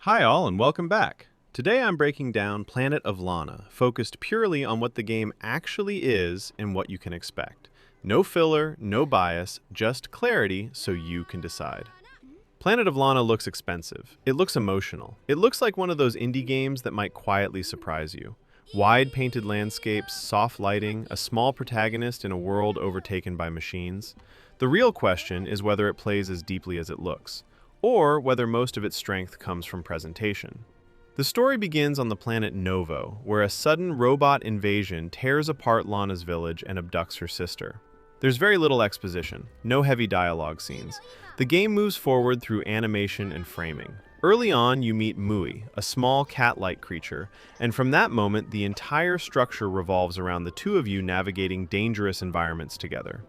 Hi all and welcome back. Today I'm breaking down Planet of Lana, focused purely on what the game actually is and what you can expect. No filler, no bias, just clarity so you can decide. Planet of Lana looks expensive. It looks emotional. It looks like one of those indie games that might quietly surprise you. Wide painted landscapes, soft lighting, a small protagonist in a world overtaken by machines. The real question is whether it plays as deeply as it looks, or whether most of its strength comes from presentation. The story begins on the planet Novo, where a sudden robot invasion tears apart Lana's village and abducts her sister. There's very little exposition, no heavy dialogue scenes. The game moves forward through animation and framing. Early on, you meet Mui, a small cat-like creature, and from that moment, the entire structure revolves around the two of you navigating dangerous environments together.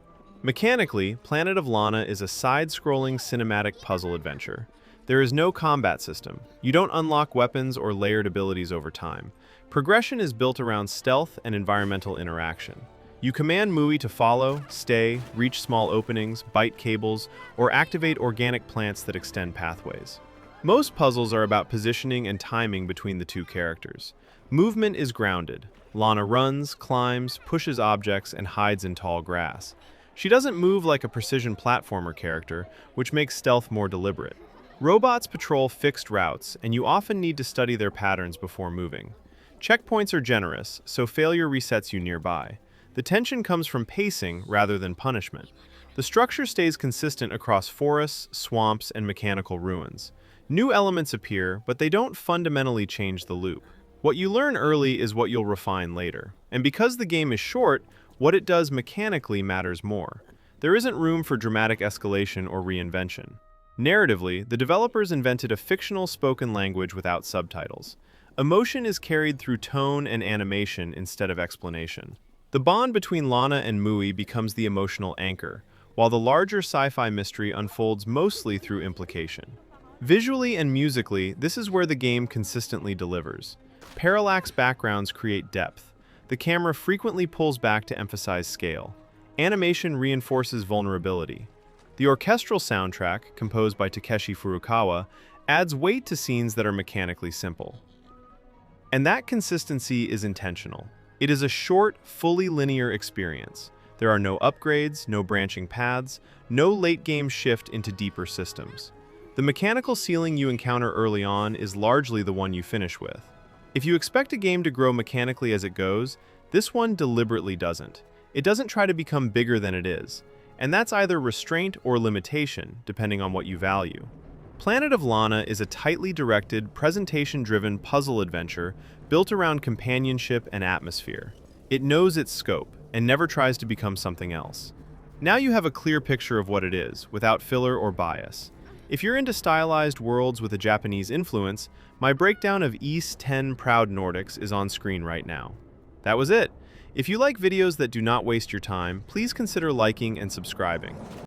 Mechanically, Planet of Lana is a side-scrolling cinematic puzzle adventure. There is no combat system. You don't unlock weapons or layered abilities over time. Progression is built around stealth and environmental interaction. You command Mui to follow, stay, reach small openings, bite cables, or activate organic plants that extend pathways. Most puzzles are about positioning and timing between the two characters. Movement is grounded. Lana runs, climbs, pushes objects, and hides in tall grass. She doesn't move like a precision platformer character, which makes stealth more deliberate. Robots patrol fixed routes, and you often need to study their patterns before moving. Checkpoints are generous, so failure resets you nearby. The tension comes from pacing rather than punishment. The structure stays consistent across forests, swamps, and mechanical ruins. New elements appear, but they don't fundamentally change the loop. What you learn early is what you'll refine later. And because the game is short, what it does mechanically matters more. There isn't room for dramatic escalation or reinvention. Narratively, the developers invented a fictional spoken language without subtitles. Emotion is carried through tone and animation instead of explanation. The bond between Lana and Mui becomes the emotional anchor, while the larger sci-fi mystery unfolds mostly through implication. Visually and musically, this is where the game consistently delivers. Parallax backgrounds create depth. The camera frequently pulls back to emphasize scale. Animation reinforces vulnerability. The orchestral soundtrack, composed by Takeshi Furukawa, adds weight to scenes that are mechanically simple. And that consistency is intentional. It is a short, fully linear experience. There are no upgrades, no branching paths, no late-game shift into deeper systems. The mechanical ceiling you encounter early on is largely the one you finish with. If you expect a game to grow mechanically as it goes, this one deliberately doesn't. It doesn't try to become bigger than it is, and that's either restraint or limitation, depending on what you value. Planet of Lana is a tightly directed, presentation-driven puzzle adventure built around companionship and atmosphere. It knows its scope and never tries to become something else. Now you have a clear picture of what it is, without filler or bias. If you're into stylized worlds with a Japanese influence, my breakdown of East 10 Proud Nordics is on screen right now. That was it. If you like videos that do not waste your time, please consider liking and subscribing.